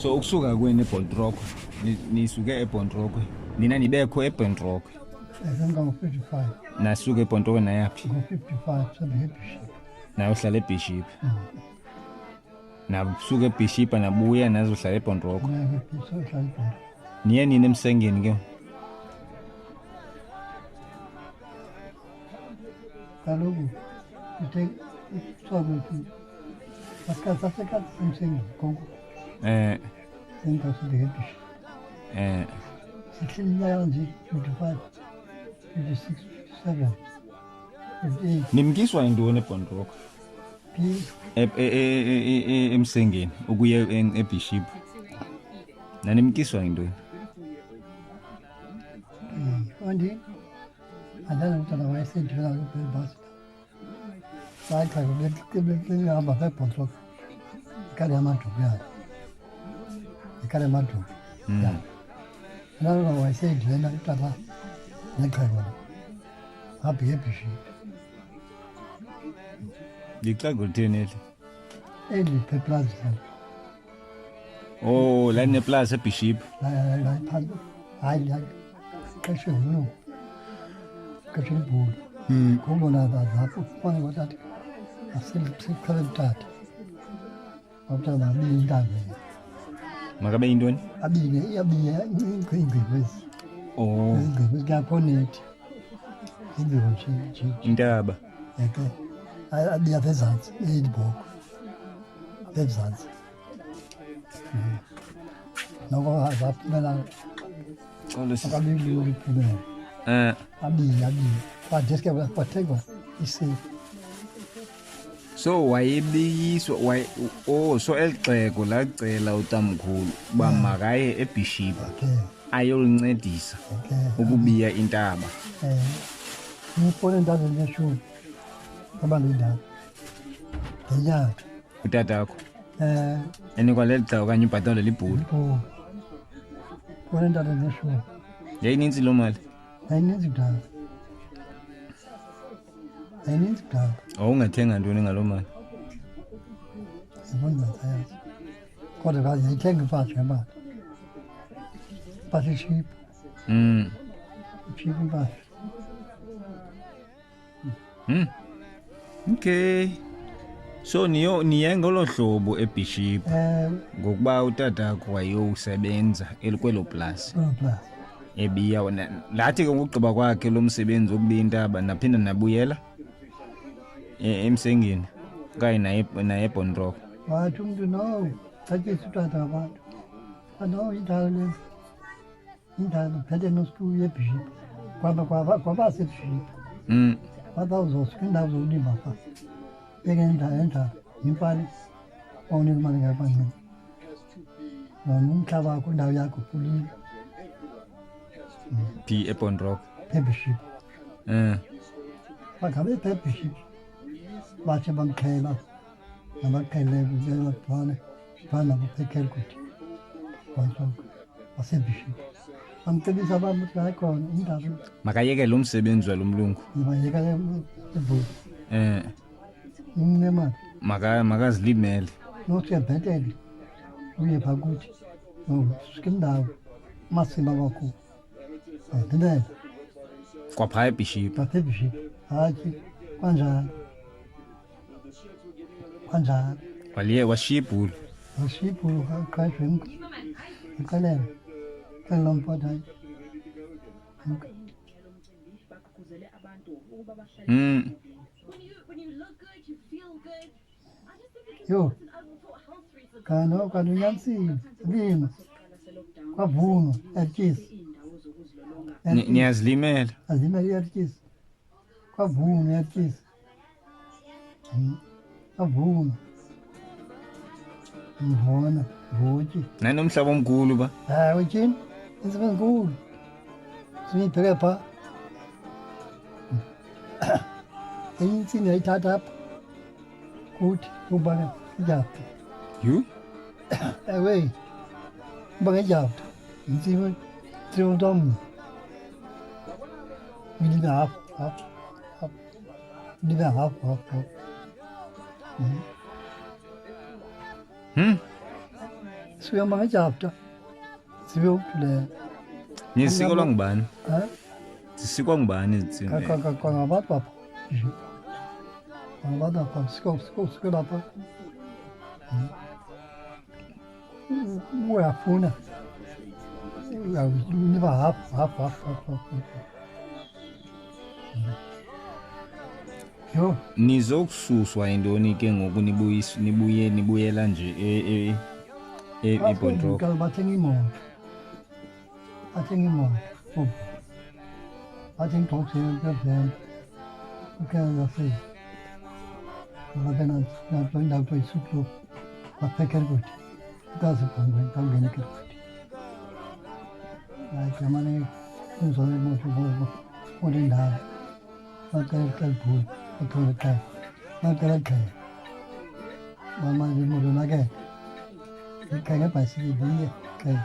So ukusuka kweni eBontrock nisuke eBontrock nina nibekho eBontrock ngo-55 nasuke eBontrock nayaphi ngo-55 sebehebiship nayo uhlala eBishop nabusuke eBishop nabuya nazohlala eBontrock niye nini emsengeni ke kaloku ithe asikhathi sasekhathi semsengeni konke engasibehebiship sihleli inyaka nje 25 26 27 58 nimkiswa yintoni eBontrock emsengeni ukuye eBishop nanimkiswa yintoni Andy adala mntana wayesedlula kubhasi sayicha kubehamba eBontrock ikale yamadumbu yakhe ikale yamadumbu nalo wayesedlula utata nexhego abheke eBishop lixhego litheni eli peplazi oh la neplaza eBishop hayi kashe uno kashe ibhulu kubona lapho kufana bathatha aselikhala mthatha abantwana abini intanga makabe yintoni abini ingqingqi oh ingqingqi kaponethi ingqingqi nje intaba eke abiya phezantsi elibhoko phezantsi noko azaphumela akabili uliphumela abini kwadeske kwathengwa isifu so wayebiyiswa so elixhego lacela utamkhulu uba makaye eBishop ayolincedisa ukubiya intaba ngifone ndaze ngeshumi abantu indaba ngenyanga utatakho enikwa lelixhego okanye ibhatalo libhulu fone ndaze ngeshumi yayinintsi loo mali ayininzi kudala ungathenga ntoni ngaloo mali yibona ngasayazi kodwa kazi yayithenga impahla yemali impahla ishiphu ishiphu impahla okay so niye ngolo hlobo eBishop ngokuba utatakho wayewusebenza kwelo plus ebiya lathi ke ngokugqiba kwakhe lo msebenzi wokubiya intaba naphinda nabuyela emsengeni kayi naye eBontrock wathi umntu no satyisa utata abantu no indalo phethe nositulo eBishop kwabasebishop bazawuzosuka iindawo zokulima pha beke endala yimfani owunika imali ngabancinci nomhlaba wakho indawo yakho kulile phi eBontrock eBishop bangabe eBishop bathi bamxhela nabaqheleyo bakubhane bana kuphekela ukuthi wasebishop amcebisa abantu ukuthi hayi khona indaba makayeke lo msebenzi walo mlungu ibayeka ebhuku imnemali makazilimele nothi ebhetele uye phakuthi suke indawo masima kakhulu ndibele kwaphaya eBishop apha eBishop hayi kanjani waliye washiya ibhulu wasibhulu qashwe ngixelela xelela mphatha yo kanti unyanisile lima kwavunwa yatyisa niyazilimela azimele yatyisa kwavunwa yatyisa kwavunwa mbona ngotyi nanomhlaba omkhulu ba hayi wetyini intsiba enkulu siyibheke phaa enye intsimi yayithatha apha kuthi uba ngejapta you ewe uba ngejapta intsimi 300 million half million half siyoma ngejapta siyokule Ngisiko lwangubani? ha Zisikwa ngubani izitsini? kangabantu bapha kangabantu bapha siko lapha uyafuna uyawunika half. Yo, Nizokususwa intoni ke ngoku nibuyela nje eBondrok? bathenga imoto. Bathenga itoksi yeveni. Ukhenza se. Babena indawo isuklo. Baphekela ukuthi. Kazi phongwe ngangena ukuthi. Like yamane inzola imoto bobo. Odindawo. Bakela bhulu. Bakela kai. Bakela kai. Mama imoto nake. Keine bhayisikili linye kai.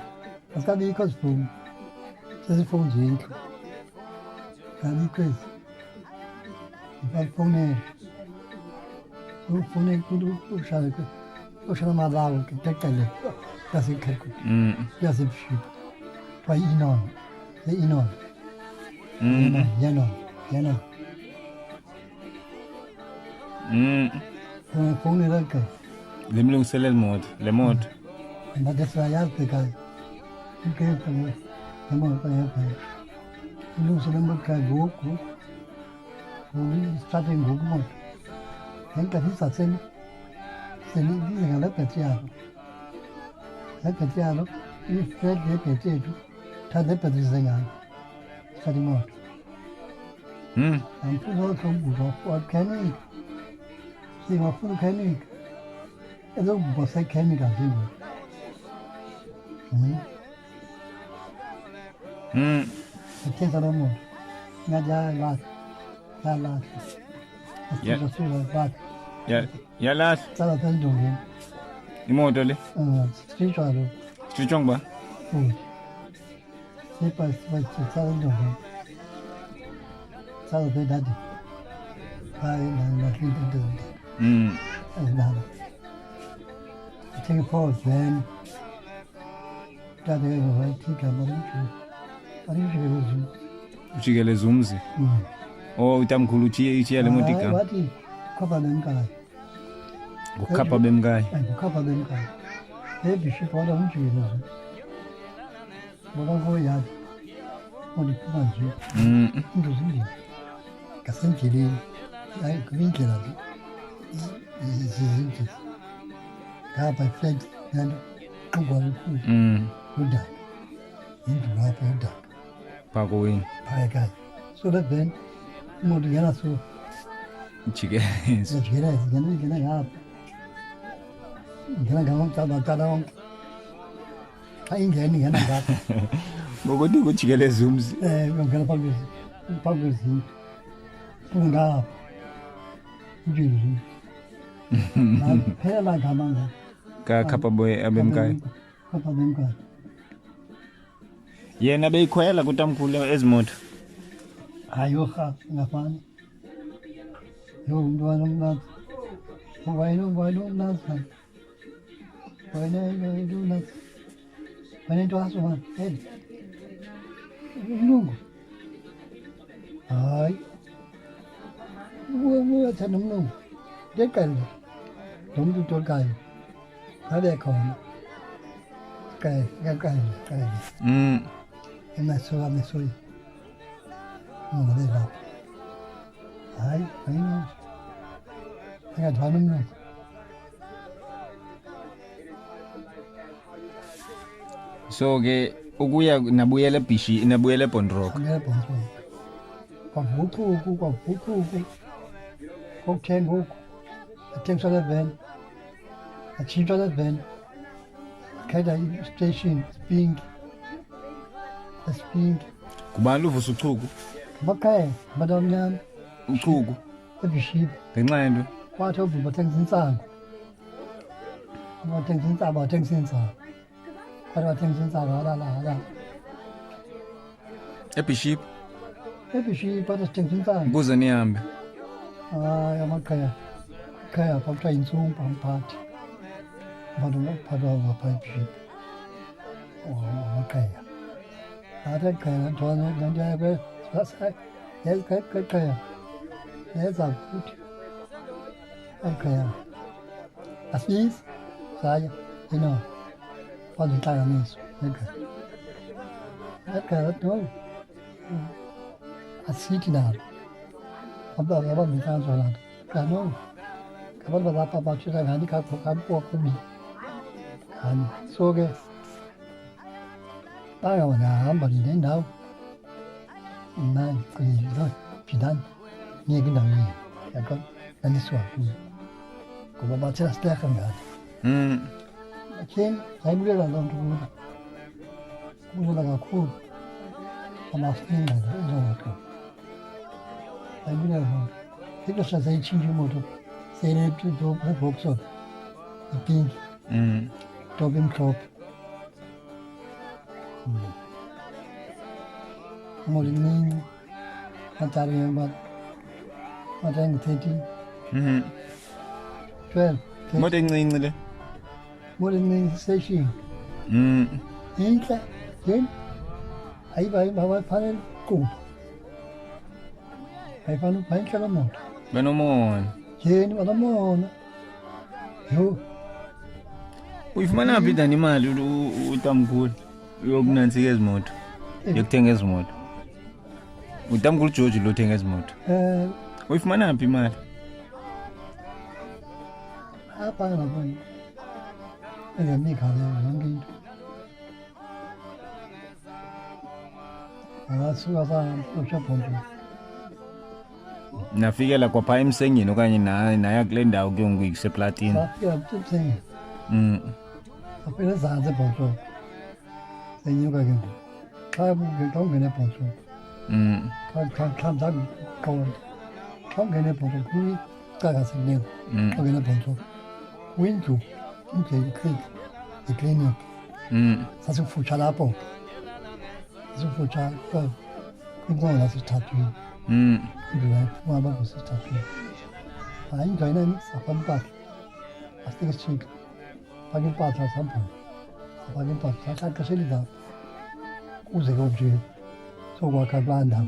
Asikabikho sifowuni. Sesifowuni nje indlu. Kabikho ezi. Bafowunela. Ufune ushaya malawo ketekele yasekhekho. Yasebushipa. Kwa Enon. Enon. Enon. Ufowunela kai. Limlungisele le moto. Madesa yazi kai. Ukepha imoto yapha. Ilungisele imoto ngoku. Starte ngoku moto. Henka hisatseni. Seni ngala petiano. La petiano, ifred le petietu. Tade petrizengana. Starte moto. Ampuzo kombuzo wakeni. Sima fulu keni. Ezo bosa keni kazimu. Tensa la moto. Ngaja lat. Yala Sala tendonge. imoto le. Stritwalo. Sichongba. Sepa sala tendonge. Sala tendadi. Pai na tendonge. Nada. Take a pause then. Dade wa tika marisho. Uchikele zumzi. Utamkhulu uchiya le moto igama. Wathi khapha bemkayi. Ukukhapha bemkayi. Ukukhapha bemkayi. Bishop wala umjikelezo. Baba ngoyadi. Uliphuma nje. Into zindini. Ngasendleleni. Hayi kwindlela le. Izinto. Ngapha flat nalo qungwa lukhulu. Udaka. Indlu lapha udaka. Phako wini. Phaya. So that then imoto ngena so Jikeleza. ngena ngapha. Ngena ngaqala wonke. Xa ingeni ngena ngapha. Ngokuthi kujikeleza umzi. Ngena phakathi. Ngapha. Njini. Phela ngama. Kakhapha boy abemkayi. Khapha bemkayi. Yena beyikhwela kutamkhulu ezimoto. Hayo ngafani. Yo umntwana omncane. Wayena omncane. Wayena into asoma. Umlungu. Hayi. Uyathanda umlungu. Ngeqele. Lo muntu utolikayo. Abe khona. Kayi. Emesoyi. Ngobe lapha. Hayi, ayina. Ngingathwala umlungu. So ke ukuya nabuyela eBondrok. Kwavuthuku. Kokuthenga ngoku. Athengiswa le van. Atshintshwa le van. Khetha i-station, Spink. Kubani uvusa uchuku? Bakhaya, abantu abamnyama. Uchuku. Ebiship. Ngenxa yento. Kwathi obhu bathengisa intsangu. Bathengisa intsangu. Kwathi bathengisa intsangu hala. Ebiship. Bathi sithengisa intsangu. Kuze nihambe. Hayi, amakhaya. Khaya kwakuthiwa yintsumpa mphathi. Abantu baphathwa ngapha ebiship. Okay. I don't care. Don't ever. Yes, okay. Yes, I'm good. Okay. Assim, saya, pode estar nisso. Okay, então, assim que nada. Agora me está falando. Não, acabou de dar para baixo da grande carro, acabou comigo. So que, para olhar, vamos ali dentro, na coisa, pidan, ninguém não ia. Agora, nem sua, como baixo das terras, Aqui, sai mulher lá não tudo. Como lá com a massinha, não. Sai mulher lá. Fica só sem tinha moto. Sei nem tudo para boxo. E pin. Top in top. Molinho. Antaria mas. Matang teti. 12. Modengcingile. Molinho station. Inka. Yen. Aí vai para o cu. Aí para aquela moto. Benomona. Yen para moto. Yo. Uyifumana phi dani imali utamkhulu yokunantsika ezimoto yokuthenga ezimoto? Utamkhulu George lo thenga ezimoto. Uyifumana phi imali? Apa ngabona. Engemikhale yonke into. Akasuka sashaphondo. Nafikela kwapha emsengeni okanye naya kule ndawo ke ngikwiseplatini. Safika emsengeni. Apela zanze bhoso. Senyuka ke ngoku. Xa ungene bhoso. Xa khona. Xa ungene bhoso kucakasekileyo. Xa ungene bhoso. Windlu ikliniki. Sasikufutshane apho. Sasikufutshane kwinkonzo nasesithathwini. Ndibona kusesithathwini. Hayi into ayinamisapha impahla. Asifike sijika. Faka impahla sambona. Faka impahla. Sahlala ixesha elidapha. Kuze ke nje sokwakha kulaa ndawo.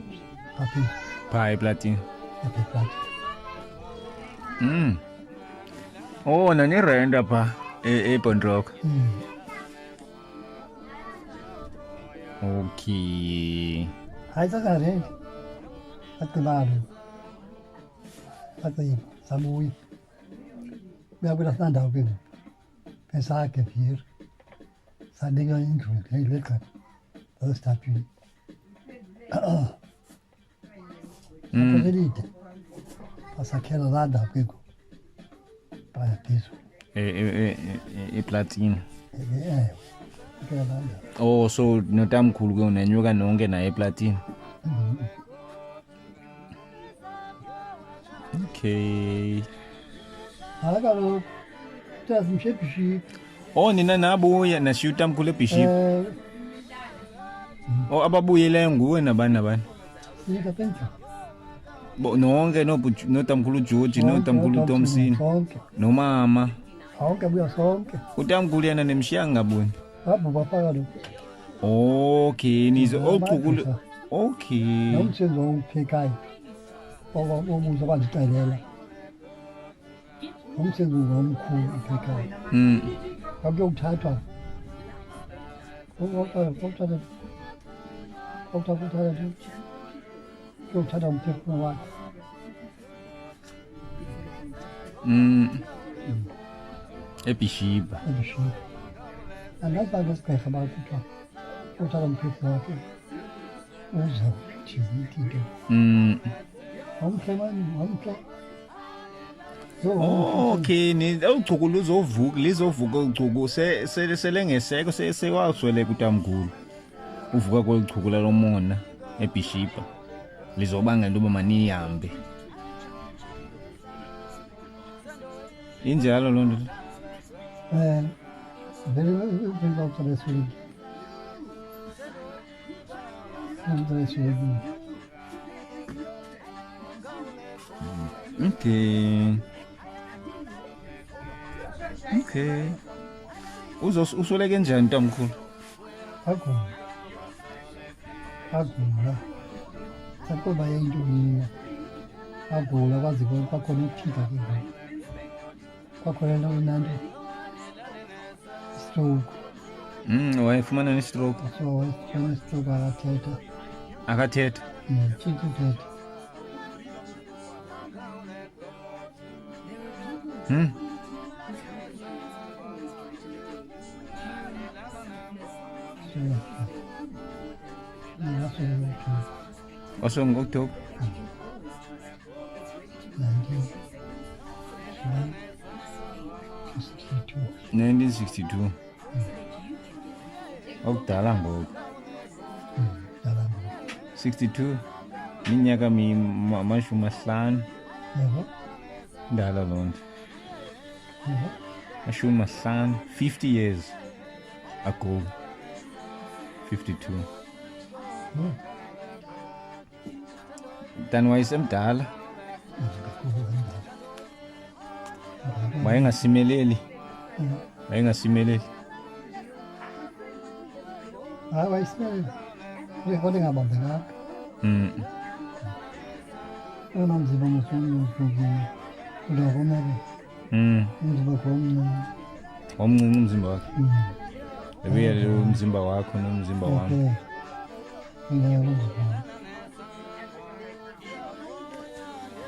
Phaa eplatini. Eplatini. Oh, nanirenta phaa eBontrock. Okay. Hayi sakarenti. Sacibalo. Saciba. Sabuya. Uyakwela kulaa ndawo ke ngoku. Pesakhe phiri. Sanika indlu ngeli xesha. Sasesithathwini. Ixesha elide. Sasakhela laa ndawo ke ngoku. Phaya phezulu. Eplatini. Sakhela laa ndawo. Oh, so notamkhulu ke unanyuka nonke naye eplatini. Okay. Hayi kaloku. Sasimshiya eBishop. Oh, nina nabuya nashiya utamkhulu eBishop. Oh, ababuyileyo nguwe nabani? Sika pendlu. Nonke notamkhulu George, notamkhulu Thompson, nomama. Sonke buya sonke. Utamkhulu yena nemshiyanga ngabuni? Wabhubha phaa kaloku. Okay, nize ochukulo. Okay. Nomsebenzi ongiphekayo. Omuze bandixelela. Umsebenzi ngomkhulu uphekayo. Akuyokuthathwa. Kuyothatha umphefumlo wakhe. eBishop. Andazi uba ngesigqirha bakuthiwa kuyothatha umphefumlo wakhe. Uza kuthi into. Wamhle mani, wamhle. Okay, uchuku lizovuka uchuku selengeseko sewasweleka utamkhulu. Uvuka kwechuku lalomona eBishop. Lizobanga into uba manihambe. Injalo loo nto. Very interesting. Okay. Usweleke njani tamkhulu? agula sakuba yintombi agula kwaze kwakhona iphika ke kwakhona lonanto stroke wayefumana ne-stroke so wayefumana stroke akathetha tshintshithetha wasongokuthoba 1962 okudala ngoku 62 minyaka mashumi mahlanu ndala loo nto mashumi mahlanu 50 years ago 52 tani wayesemdala wayengasimeleli hayi wayisimelela kodwa ingabambekanga unomzimba musukuukile udakomele umzimba wakho omncinci umzimba wakhe ebuyele umzimba wakho nomzimba wami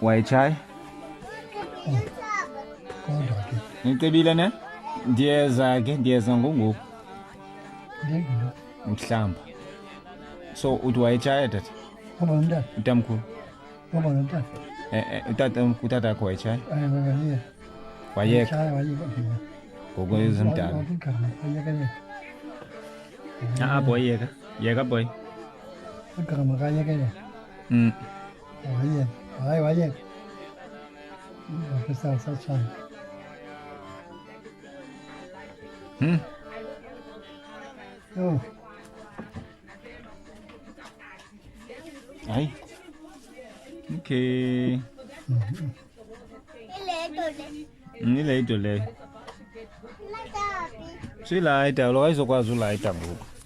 wayetshaya kodwa ke ngicebile ne ndiyeza ngoku mhlamba so uthi wayetshaya tata utamkhulu utata akho wayetshaya wayeka ngoku ezimdala boy yeka boy igama kayekele wayeka akesasatshana yo hayi okay ileto leyo silayita lo ayizokwazi ulayita ngoku